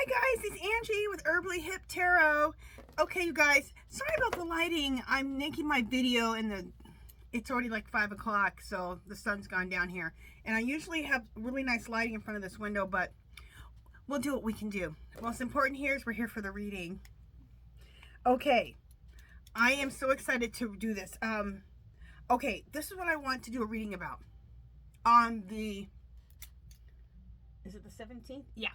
Hi guys, it's Angie with Herbally Hip Tarot. Okay, you guys, sorry about the lighting. I'm making my video and it's already like 5 o'clock, so the sun's gone down here. And I usually have really nice lighting in front of this window, but we'll do what we can do. Most important here is we're here for the reading. Okay, I am so excited to do this. Okay, this is what I want to do a reading about. On the, is it the 17th? Yeah.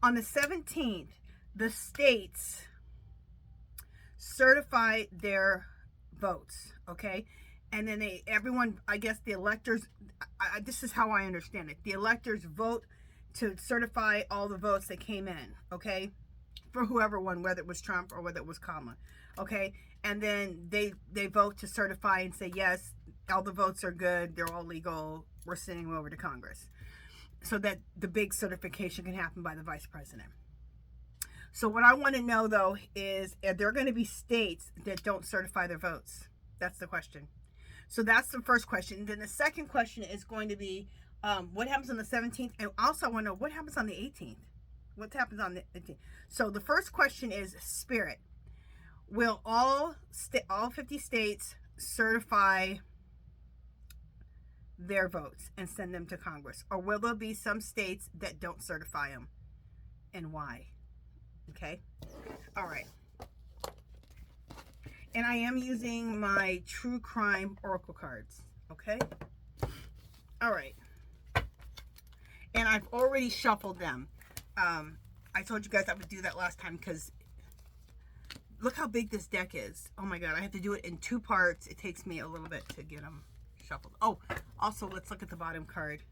On the 17th, the states certify their votes, okay? And then everyone, I guess the electors, this is how I understand it. The electors vote to certify all the votes that came in, okay? For whoever won, whether it was Trump or whether it was Kamala, okay? And then they vote to certify and say, yes, all the votes are good, they're all legal, we're sending them over to Congress, so that the big certification can happen by the vice president. So what I want to know, though, is are there going to be states that don't certify their votes? That's the question. So that's the first question. And then the second question is going to be, what happens on the 17th? And also I want to know what happens on the 18th? What happens on the 18th? So the first question is Spirit. Will all 50 states certify their votes and send them to Congress, or will there be some states that don't certify them, and why? Okay, all right. And I am using my True Crime Oracle cards. Okay, all right. And I've already shuffled them. I told you guys I would do that last time because look how big this deck is. Oh my god, I have to do it in 2 parts. It takes me a little bit to get them shuffled. Oh, also let's look at the bottom card.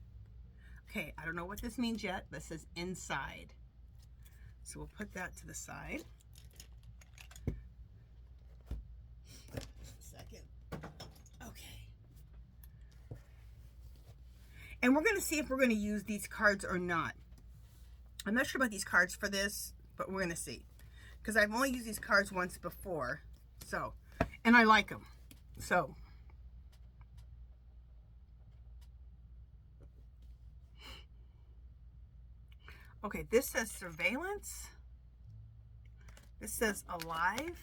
Okay, I don't know what this means yet. This says inside, so we'll put that to the side. Just a second. Okay, and we're going to see if we're going to use these cards or not. I'm not sure about these cards for this, but we're going to see, because I've only used these cards once before, so, and I like them. So okay, this says surveillance. This says alive.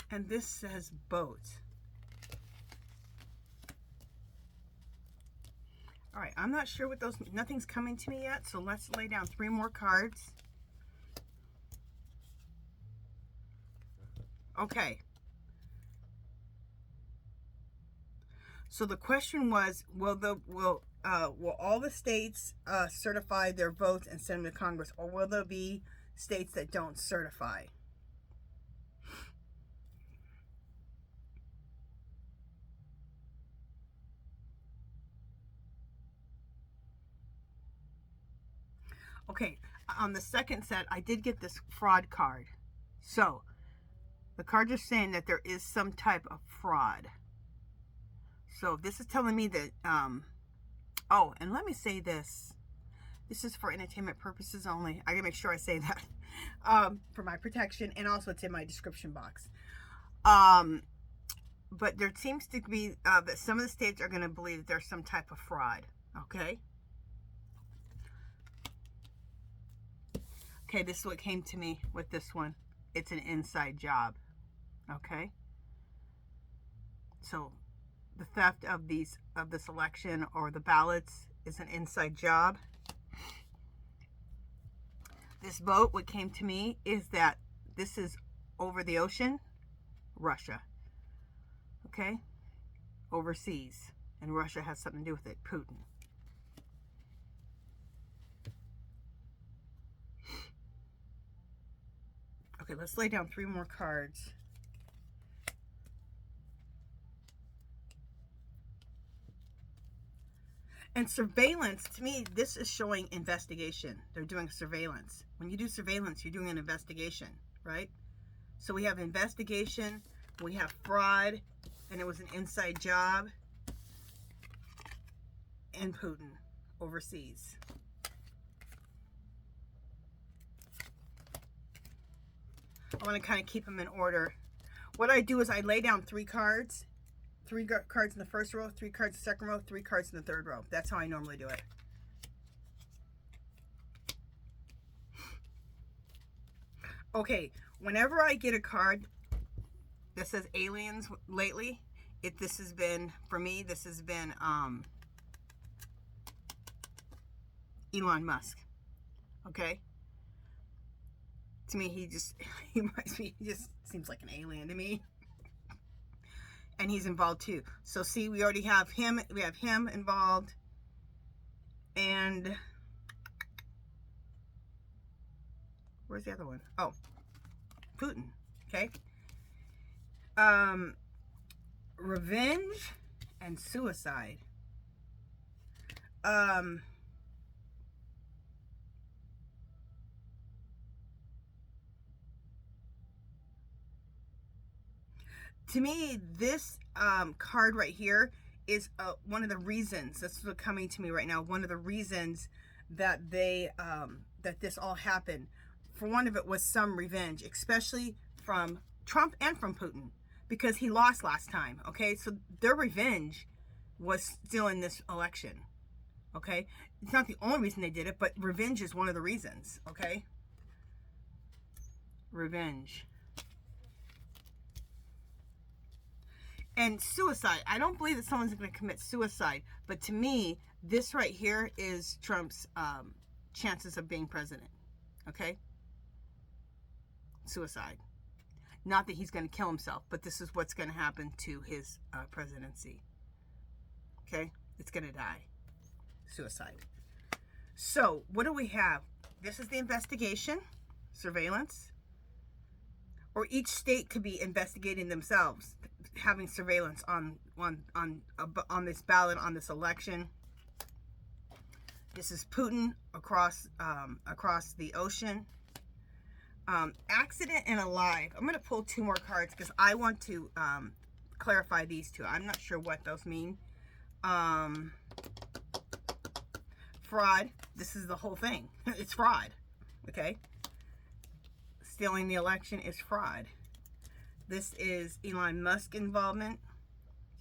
And this says boat. All right, I'm not sure what those, nothing's coming to me yet, so let's lay down 3 more cards. Okay. So the question was, will all the states certify their votes and send them to Congress, or will there be states that don't certify? Okay, on the second set, I did get this fraud card. So the cards are saying that there is some type of fraud. So this is telling me that, oh, and let me say this. This is for entertainment purposes only. I gotta make sure I say that for my protection, and also it's in my description box. But there seems to be that some of the states are going to believe that there's some type of fraud. Okay. Okay, this is what came to me with this one. It's an inside job. Okay. So the theft of this election or the ballots is an inside job. This boat, what came to me is that this is over the ocean, Russia. Okay? Overseas. And Russia has something to do with it, Putin. Okay, let's lay down 3 more cards. And surveillance, to me, this is showing investigation. They're doing surveillance. When you do surveillance, you're doing an investigation, right? So we have investigation, we have fraud, and it was an inside job, and Putin overseas. I want to kind of keep them in order. What I do is I lay down 3 cards. 3 cards in the first row, 3 cards in the second row, 3 cards in the third row. That's how I normally do it. Okay, whenever I get a card that says aliens lately, this has been, for me, this has been Elon Musk. Okay? To me, he just he just seems like an alien to me. And he's involved too. So see, we already have him, involved. And where's the other one? Oh, Putin. Okay? Revenge and suicide. To me, this card right here is one of the reasons, that's what's coming to me right now, one of the reasons that that this all happened. For one of it was some revenge, especially from Trump and from Putin, because he lost last time, okay? So their revenge was still in this election, okay? It's not the only reason they did it, but revenge is one of the reasons, okay? Revenge. And suicide. I don't believe that someone's going to commit suicide, but to me, this right here is Trump's chances of being president, okay? Suicide. Not that he's going to kill himself, but this is what's going to happen to his presidency, okay? It's going to die. Suicide. So, what do we have? This is the investigation, surveillance, or each state could be investigating themselves, having surveillance on this ballot, on this election. This is Putin across the ocean. Accident and alive. I'm going to pull 2 more cards because I want to clarify these 2. I'm not sure what those mean. Fraud. This is the whole thing. It's fraud. Okay? Stealing the election is fraud. This is Elon Musk involvement,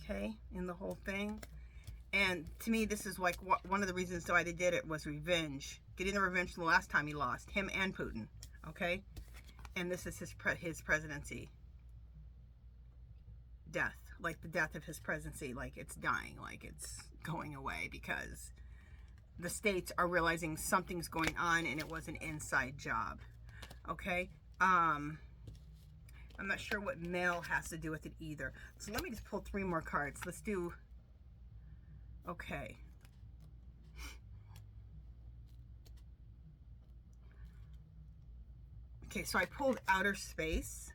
okay, in the whole thing. And to me, this is like one of the reasons why they did it was revenge. Getting the revenge from the last time he lost, him and Putin, okay? And this is his presidency. Death, like the death of his presidency, like it's dying, like it's going away because the states are realizing something's going on and it was an inside job, okay? I'm not sure what mail has to do with it either. So let me just pull 3 more cards. Let's do, okay. Okay, so I pulled outer space.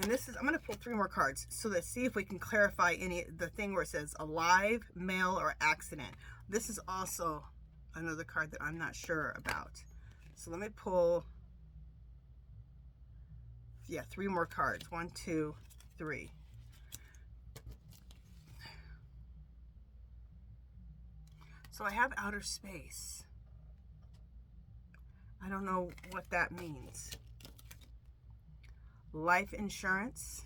And this is, I'm going to pull 3 more cards. So let's see if we can clarify the thing where it says alive, mail, or accident. This is also another card that I'm not sure about. So let me pull, yeah, 3 more cards. 1, 2, 3. So I have outer space. I don't know what that means. Life insurance.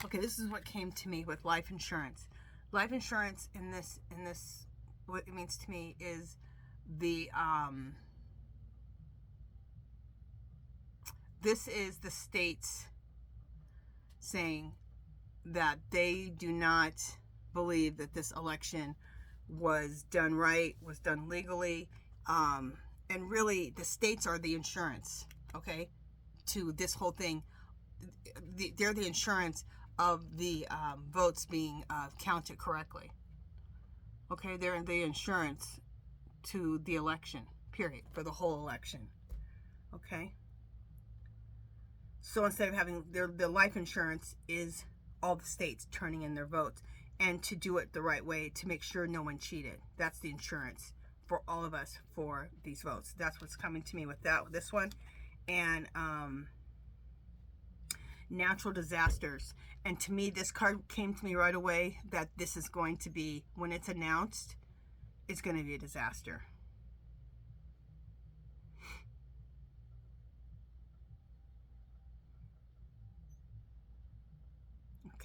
Okay, this is what came to me with life insurance. Life insurance in this, what it means to me is the, this is the states saying that they do not believe that this election was done right, was done legally, and really the states are the insurance, okay, to this whole thing. They're the insurance of the votes being counted correctly. Okay, they're the insurance to the election, period, for the whole election. Okay? So instead of having their life insurance is all the states turning in their votes and to do it the right way to make sure no one cheated. That's the insurance for all of us for these votes. That's what's coming to me with this one. And natural disasters. And to me, this card came to me right away that this is going to be, when it's announced, it's going to be a disaster.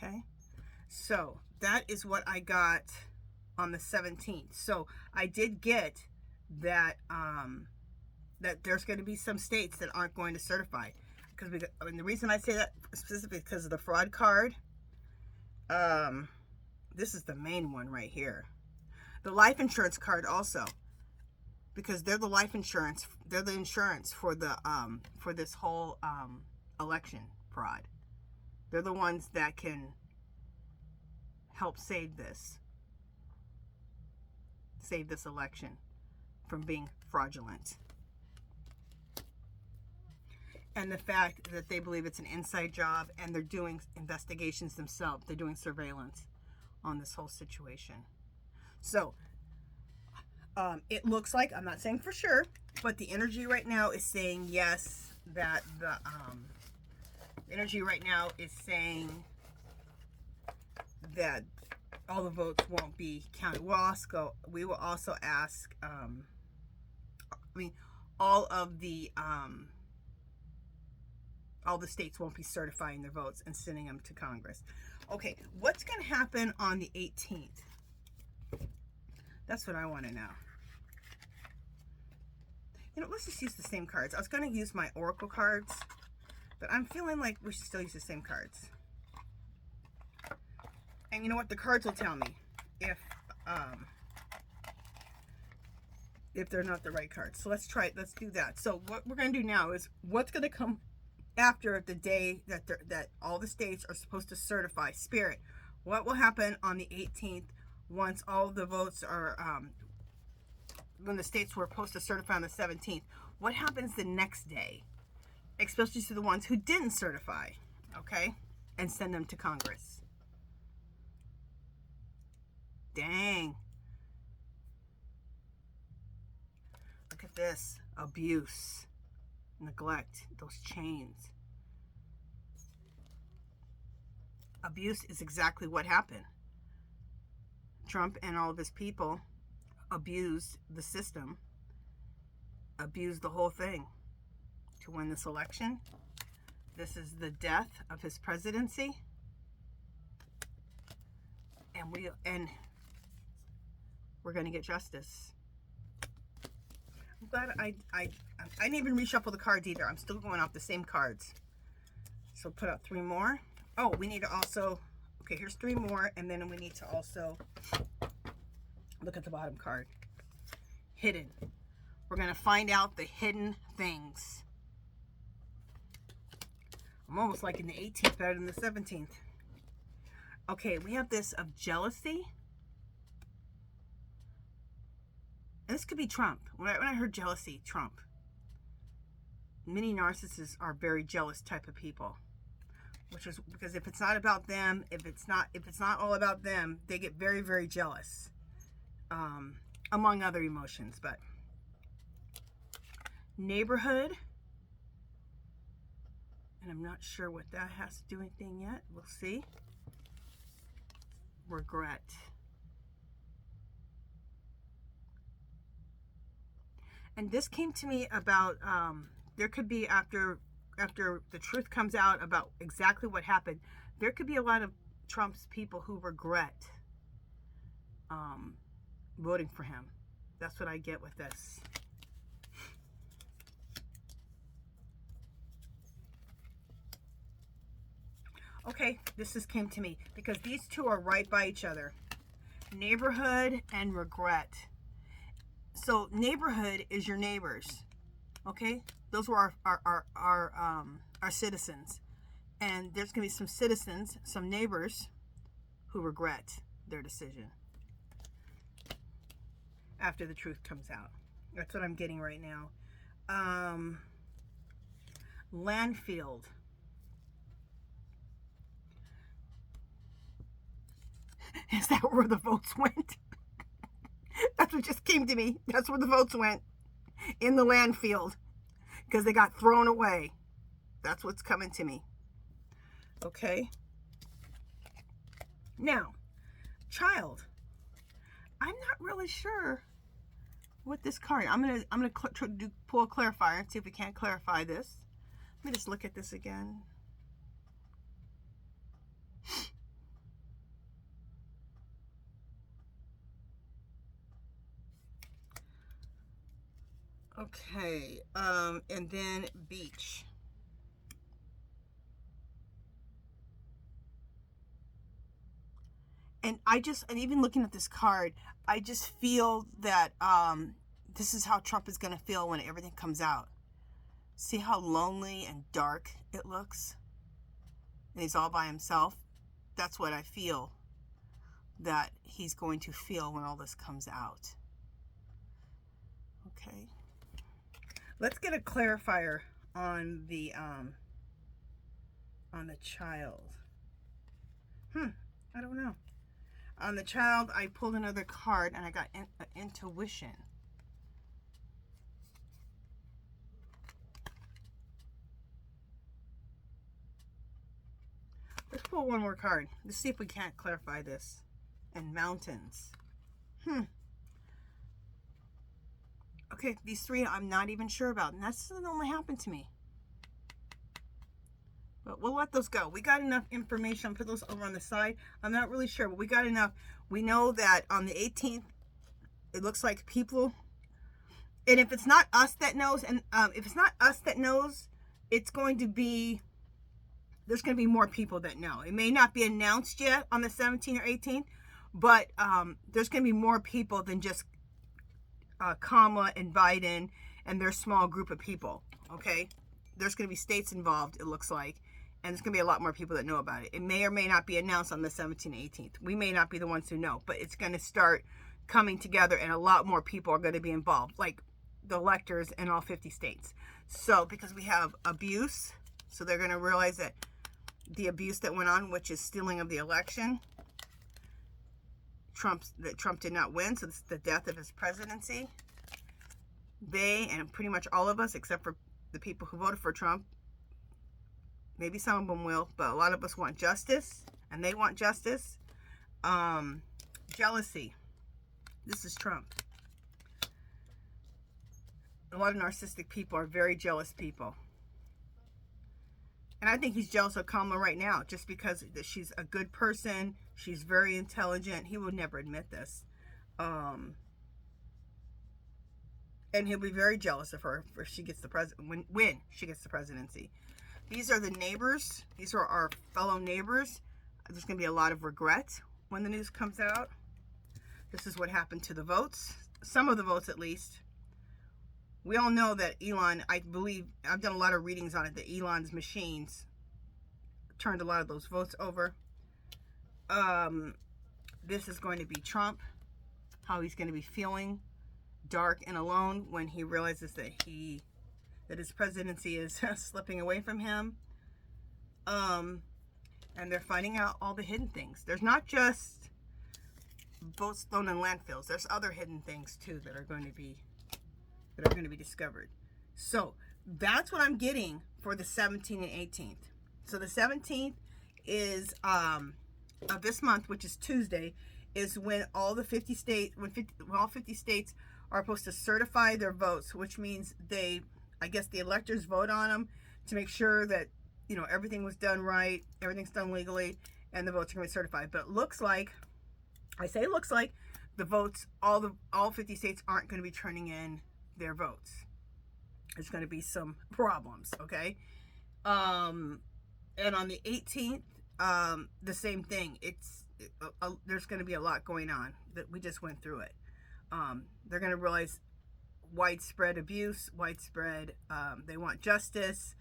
Okay, so that is what I got on the 17th. So I did get that that there's going to be some states that aren't going to certify, because the reason I say that specifically because of the fraud card. This is the main one right here. The life insurance card also, because they're the life insurance. They're the insurance for the for this whole election fraud. They're the ones that can help save this election from being fraudulent. And the fact that they believe it's an inside job and they're doing investigations themselves. They're doing surveillance on this whole situation. So it looks like, I'm not saying for sure, but the energy right now is saying yes, that the energy right now is saying that all the votes won't be counted. We will also ask, all the states won't be certifying their votes and sending them to Congress. Okay, what's going to happen on the 18th? That's what I want to know. Let's just use the same cards. I was going to use my Oracle cards, but I'm feeling like we should still use the same cards. And you know what? The cards will tell me if they're not the right cards. So let's try it. Let's do that. So what we're going to do now is what's going to come after the day that all the states are supposed to certify. Spirit, what will happen on the 18th once all the votes are, when the states were supposed to certify on the 17th? What happens the next day, especially to the ones who didn't certify, okay, and send them to Congress? Dang. Look at this. Abuse. Neglect. Those chains. Abuse is exactly what happened. Trump and all of his people abused the system, abused the whole thing to win this election. This is the death of his presidency. And we're going to get justice. I'm glad I didn't even reshuffle the cards either. I'm still going off the same cards. So put out 3 more. Oh, we need to also, okay, here's 3 more, and then we need to also look at the bottom card. Hidden. We're going to find out the hidden things. I'm almost liking the 18th better than the 17th. Okay, we have this of jealousy. And this could be Trump. When I heard jealousy, Trump. Many narcissists are very jealous type of people. Which is because if it's not about them, if it's not all about them, they get very, very jealous. Among other emotions, but neighborhood. And I'm not sure what that has to do anything yet. We'll see. Regret. And this came to me about, there could be after the truth comes out about exactly what happened, there could be a lot of Trump's people who regret voting for him. That's what I get with this. Okay, this just came to me because these two are right by each other. Neighborhood and regret. So neighborhood is your neighbors. Okay? Those were our citizens. And there's going to be some citizens, some neighbors who regret their decision after the truth comes out. That's what I'm getting right now. Landfill. Is that where the votes went? That's what just came to me. That's where the votes went. In the landfill. Because they got thrown away. That's what's coming to me. Okay. Now, child. I'm not really sure what this card. I'm gonna pull a clarifier and see if we can't clarify this. Let me just look at this again. Okay, and then beach. And and even looking at this card, I just feel that this is how Trump is going to feel when everything comes out. See how lonely and dark it looks? And he's all by himself. That's what I feel that he's going to feel when all this comes out. Okay. Let's get a clarifier on the child. I don't know. On the child, I pulled another card and I got intuition. Let's pull one more card. Let's see if we can't clarify this. And mountains. Okay, these three I'm not even sure about. And that doesn't normally happen to me. But we'll let those go. We got enough information. I'll put those over on the side. I'm not really sure, but we got enough. We know that on the 18th, it looks like people, and if it's not us that knows, and if it's not us that knows, it's going to be, there's going to be more people that know. It may not be announced yet on the 17th or 18th, but there's going to be more people than just Kamala and Biden and their small group of people, okay? There's going to be states involved, it looks like, and there's going to be a lot more people that know about it. It may or may not be announced on the 17th and 18th. We may not be the ones who know, but it's going to start coming together, and a lot more people are going to be involved, like the electors in all 50 states. So, because we have abuse, so they're going to realize that the abuse that went on, which is stealing of the election, Trump did not win, so this is the death of his presidency. They, and pretty much all of us, except for the people who voted for Trump, maybe some of them will, but a lot of us want justice, and they want justice. Jealousy. This is Trump. A lot of narcissistic people are very jealous people. And I think he's jealous of Kamala right now, just because she's a good person. She's very intelligent. He would never admit this. And he'll be very jealous of her if she gets the when she gets the presidency. These are the neighbors. These are our fellow neighbors. There's going to be a lot of regret when the news comes out. This is what happened to the votes. Some of the votes, at least. We all know that Elon, I believe, I've done a lot of readings on it, that Elon's machines turned a lot of those votes over. This is going to be Trump, how he's going to be feeling dark and alone when he realizes that his presidency is slipping away from him. And they're finding out all the hidden things. There's not just votes thrown in landfills. There's other hidden things too that are going to be discovered. So that's what I'm getting for the 17th and 18th. So the 17th is of this month, which is Tuesday, is when all the 50 states, when all 50 states are supposed to certify their votes, which means I guess the electors vote on them to make sure that, everything was done right, everything's done legally, and the votes are going to be certified. But it looks like, the votes, all 50 states aren't going to be turning in their votes. There's going to be some problems, okay? And on the 18th, the same thing. There's going to be a lot going on that we just went through it. They're going to realize widespread abuse, they want justice.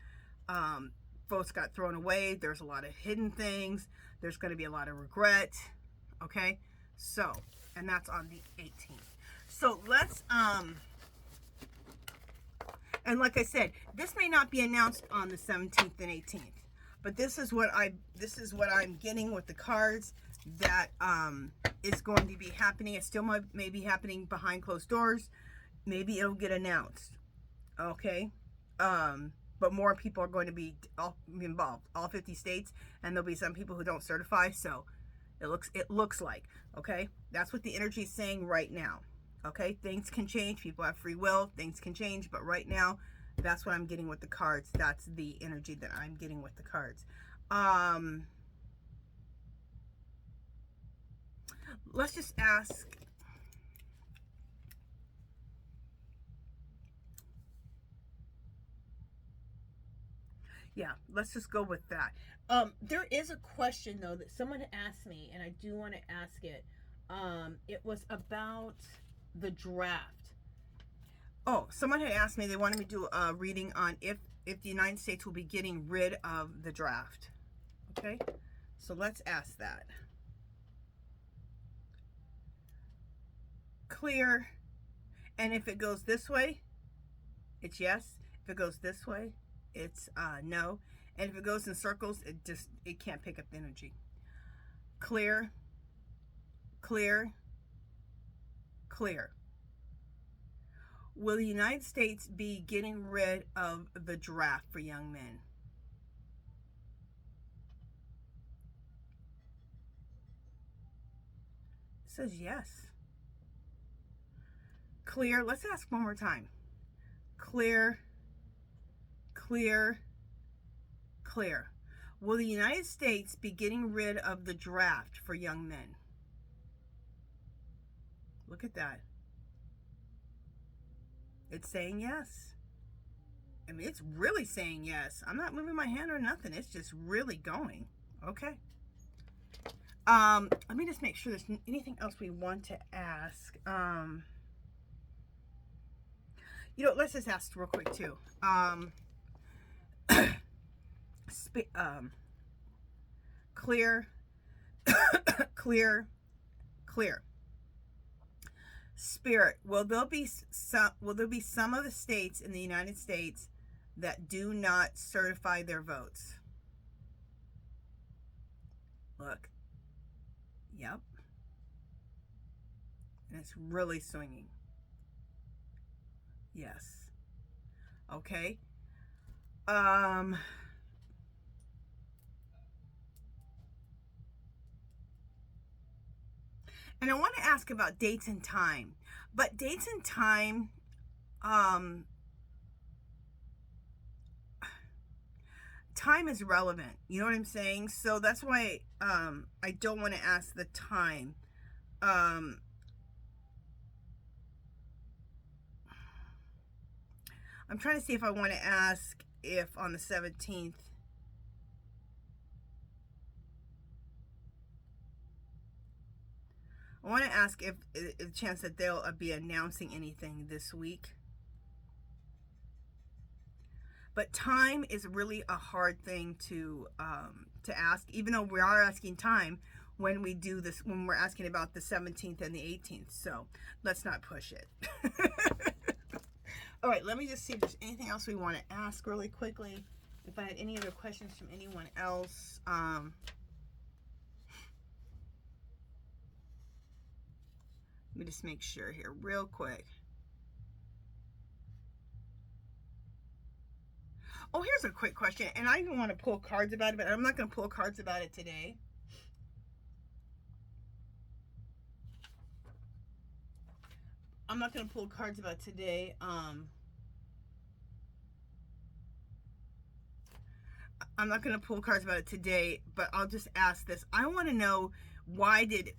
Votes got thrown away. There's a lot of hidden things. There's going to be a lot of regret. Okay? So, and that's on the 18th. So let's, and like I said, this may not be announced on the 17th and 18th, but this is what I'm getting with the cards that is going to be happening. It still may be happening behind closed doors. Maybe it'll get announced. Okay? But more people are going to be involved, all 50 states, and there'll be some people who don't certify. So it looks like, okay? That's what the energy is saying right now. Okay, things can change. People have free will. Things can change. But right now, that's what I'm getting with the cards. That's the energy that I'm getting with the cards. Let's just ask. Yeah, let's just go with that. There is a question though that someone asked me, and I do want to ask it. It was about the draft. Oh, someone had asked me, they wanted me to do a reading on if the United States will be getting rid of the draft. Okay, so let's ask that. Clear. And if it goes this way, it's yes. If it goes this way, it's no. And if it goes in circles, it can't pick up the energy. Clear, clear, clear. Will the United States be getting rid of the draft for young men? It says yes. Clear. Let's ask one more time. Clear, clear, clear. Will the United States be getting rid of the draft for young men? Look at that. It's saying yes. I mean, it's really saying yes. I'm not moving my hand or nothing. It's just really going. Okay. Let me just make sure there's anything else we want to ask. Let's just ask real quick too. Clear, clear, clear. Spirit, will there be some of the states in the United States that do not certify their votes? Look. Yep. And it's really swinging. Yes. Okay. And I want to ask about dates and time. But dates and time, time is relevant. You know what I'm saying? So that's why I don't want to ask the time. I'm trying to see if I want to ask if on the 17th. I want to ask if the chance that they'll be announcing anything this week. But time is really a hard thing to ask, even though we are asking time when we do this, when we're asking about the 17th and the 18th. So let's not push it. All right, let me just see if there's anything else we want to ask really quickly. If I had any other questions from anyone else. Let me just make sure here real quick. Oh, here's a quick question, and I even want to pull cards about it, but I'm not going to pull cards about it today. I'm not going to pull cards about today. I'm not going to pull cards about it today, but I'll just ask this. I want to know why did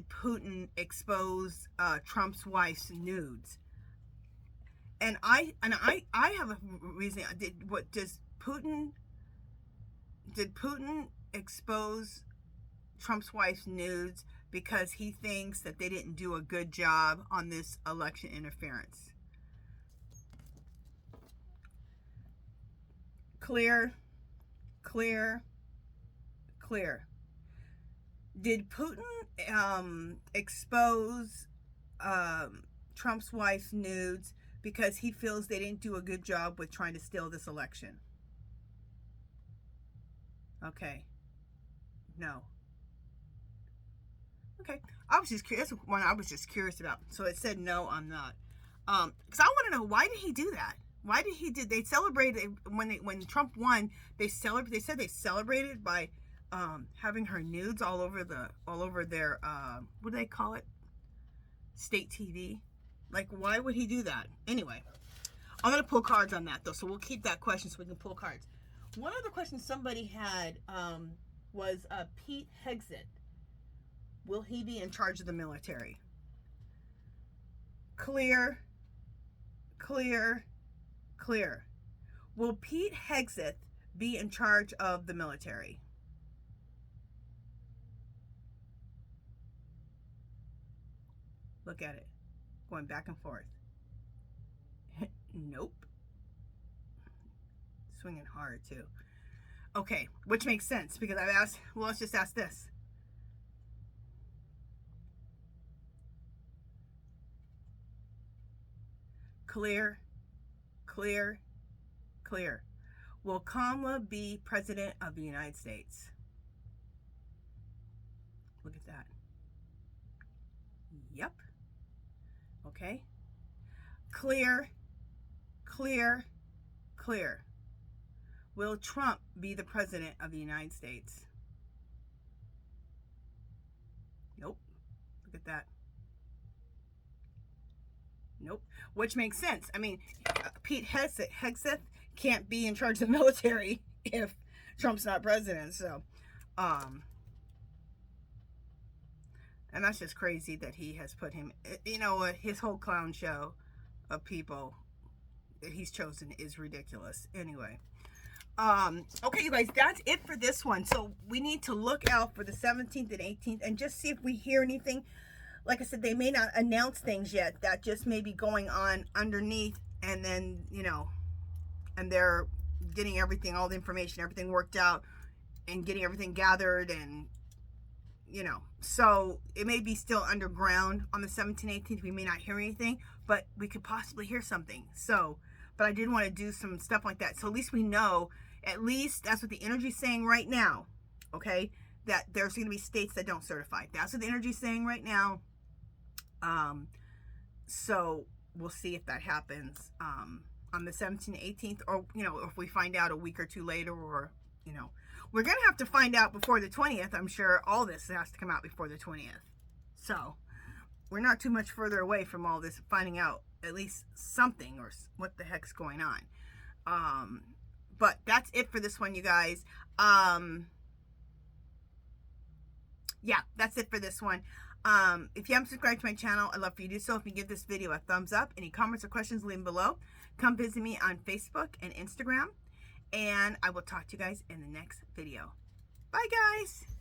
Putin expose Trump's wife's nudes? And I have a reason. Did Putin expose Trump's wife's nudes because he thinks that they didn't do a good job on this election interference? Clear, clear, clear. Did Putin expose Trump's wife's nudes because he feels they didn't do a good job with trying to steal this election? Okay. No. Okay. I was just curious. That's one I was just curious about. So it said no, I'm not. Because I want to know, why did he do that? Why did he do? They celebrated when Trump won. They said they celebrated by having her nudes all over their what do they call it? State TV. Like, why would he do that? Anyway, I'm gonna pull cards on that though, so we'll keep that question so we can pull cards. One other question somebody had was Pete Hegseth. Will he be in charge of the military? Clear, clear, clear. Will Pete Hegseth be in charge of the military? Look at it. Going back and forth. Nope. Swinging hard too. Okay, which makes sense because I've asked, well, let's just ask this. Clear, clear, clear. Will Kamala be president of the United States? Look at that. Yep. Okay. Clear, clear, clear. Will Trump be the president of the United States? Nope. Look at that. Nope. Which makes sense. I mean, Pete Hegseth can't be in charge of the military if Trump's not president. So, and that's just crazy that he has put him, you know, his whole clown show of people that he's chosen is ridiculous. Anyway. Okay, you guys, that's it for this one. So we need to look out for the 17th and 18th and just see if we hear anything. Like I said, they may not announce things yet. That just may be going on underneath, and then, you know, and they're getting everything, all the information, everything worked out, and getting everything gathered, and, you know. So it may be still underground on the 17th, 18th. We may not hear anything, but we could possibly hear something. So, but I did want to do some stuff like that. So at least we know, at least that's what the energy's saying right now, okay, that there's going to be states that don't certify. That's what the energy's saying right now. So we'll see if that happens on the 17th, 18th, or, you know, if we find out a week or two later, or, you know, we're going to have to find out before the 20th. I'm sure all this has to come out before the 20th. So we're not too much further away from all this, finding out at least something or what the heck's going on. But that's it for this one, you guys. Yeah, that's it for this one. If you haven't subscribed to my channel, I'd love for you to do so. If you give this video a thumbs up, any comments or questions, leave them below. Come visit me on Facebook and Instagram, and I will talk to you guys in the next video. Bye, guys.